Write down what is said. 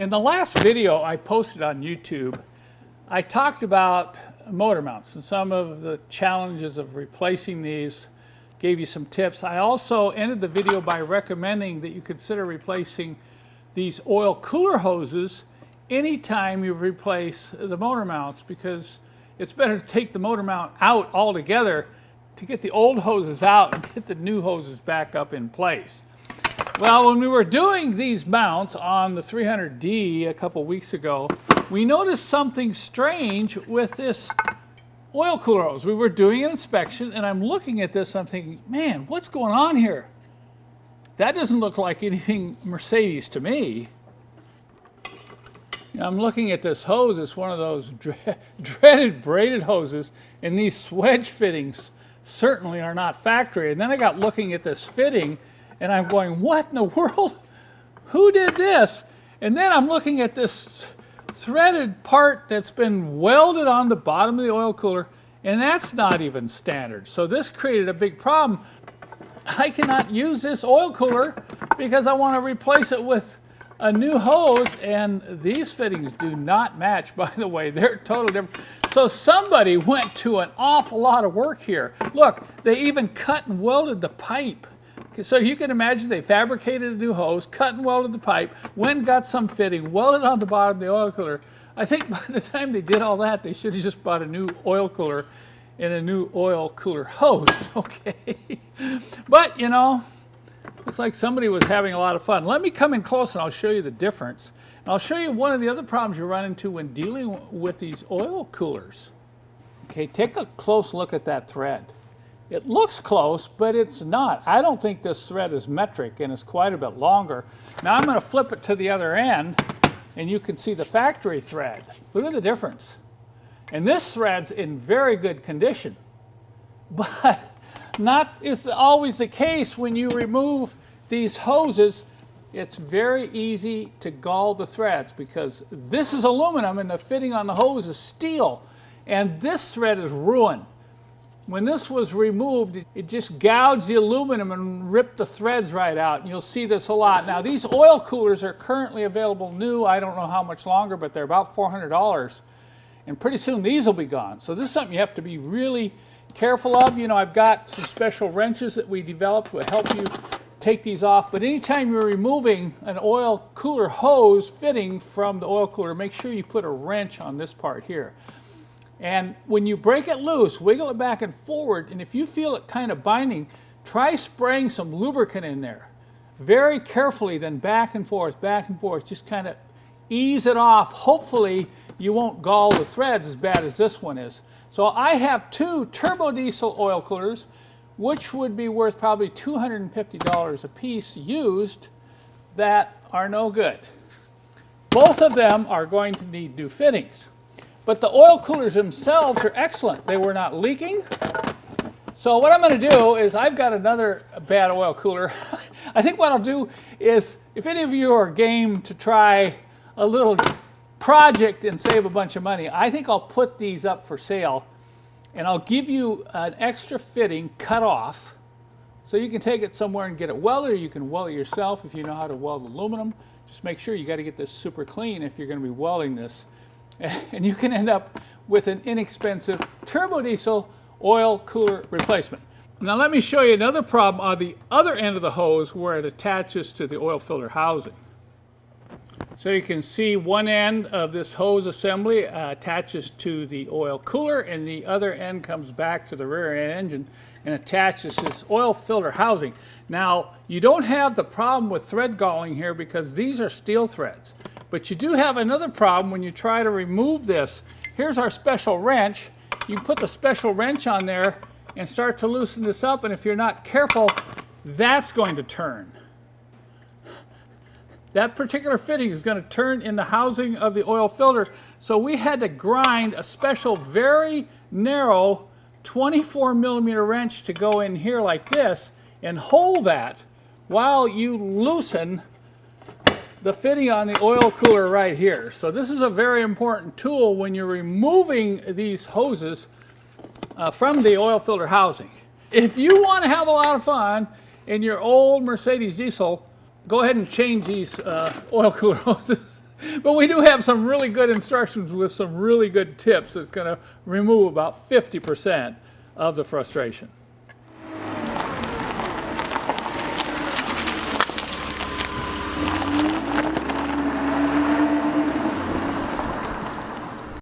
In the last video I posted on YouTube, I talked about motor mounts and some of the challenges of replacing these, gave you some tips. I also ended the video by recommending that you consider replacing these oil cooler hoses anytime you replace the motor mounts, because it's better to take the motor mount out altogether to get the old hoses out and get the new hoses back up in place. Well, when we were doing these mounts on the 300D a couple weeks ago, we noticed something strange with this oil cooler hose. We were doing an inspection and I'm looking at this and I'm thinking, man, what's going on here? That doesn't look like anything Mercedes to me. You know, I'm looking at this hose. It's one of those dreaded braided hoses, and these wedge fittings certainly are not factory. And then I got looking at this fitting and I'm going, what in the world? Who did this? And then I'm looking at this threaded part that's been welded on the bottom of the oil cooler, and that's not even standard. So this created a big problem. I cannot use this oil cooler because I want to replace it with a new hose, and these fittings do not match, by the way. They're totally different. So somebody went to an awful lot of work here. Look, they even cut and welded the pipe. So you can imagine they fabricated a new hose, cut and welded the pipe, went and got some fitting, welded on the bottom of the oil cooler. I think by the time they did all that, they should have just bought a new oil cooler and a new oil cooler hose, okay? But, you know, looks like somebody was having a lot of fun. Let me come in close and I'll show you the difference. And I'll show you one of the other problems you run into when dealing with these oil coolers. Okay, take a close look at that thread. It looks close, but it's not. I don't think this thread is metric, and it's quite a bit longer. Now I'm going to flip it to the other end, and you can see the factory thread. Look at the difference. And this thread's in very good condition. But not is always the case when you remove these hoses. It's very easy to gall the threads because this is aluminum and the fitting on the hose is steel. And this thread is ruined. When this was removed, it just gouged the aluminum and ripped the threads right out. And you'll see this a lot. Now, these oil coolers are currently available new. I don't know how much longer, but they're about $400. And pretty soon these will be gone. So this is something you have to be really careful of. You know, I've got some special wrenches that we developed to help you take these off. But anytime you're removing an oil cooler hose fitting from the oil cooler, make sure you put a wrench on this part here. And when you break it loose, wiggle it back and forward, and if you feel it kind of binding, try spraying some lubricant in there. Very carefully, then back and forth, just kind of ease it off. Hopefully you won't gall the threads as bad as this one is. So I have two turbo diesel oil coolers, which would be worth probably $250 a piece used, that are no good. Both of them are going to need new fittings. But the oil coolers themselves are excellent. They were not leaking. So what I'm going to do is, I've got another bad oil cooler. I think what I'll do is, if any of you are game to try a little project and save a bunch of money, I think I'll put these up for sale and I'll give you an extra fitting cut off so you can take it somewhere and get it welded, or you can weld it yourself if you know how to weld aluminum. Just make sure you got to get this super clean if you're going to be welding this. And you can end up with an inexpensive turbo diesel oil cooler replacement. Now let me show you another problem on the other end of the hose where it attaches to the oil filter housing. So you can see one end of this hose assembly attaches to the oil cooler, and the other end comes back to the rear end engine and attaches this oil filter housing. Now, you don't have the problem with thread galling here because these are steel threads. But you do have another problem when you try to remove this. Here's our special wrench. You put the special wrench on there and start to loosen this up, and if you're not careful, that's going to turn. That particular fitting is going to turn in the housing of the oil filter, so we had to grind a special, very narrow 24mm wrench to go in here like this and hold that while you loosen the fitting on the oil cooler right here. So this is a very important tool when you're removing these hoses from the oil filter housing. If you want to have a lot of fun in your old Mercedes diesel, go ahead and change these oil cooler hoses. But we do have some really good instructions with some really good tips that's going to remove about 50% of the frustration.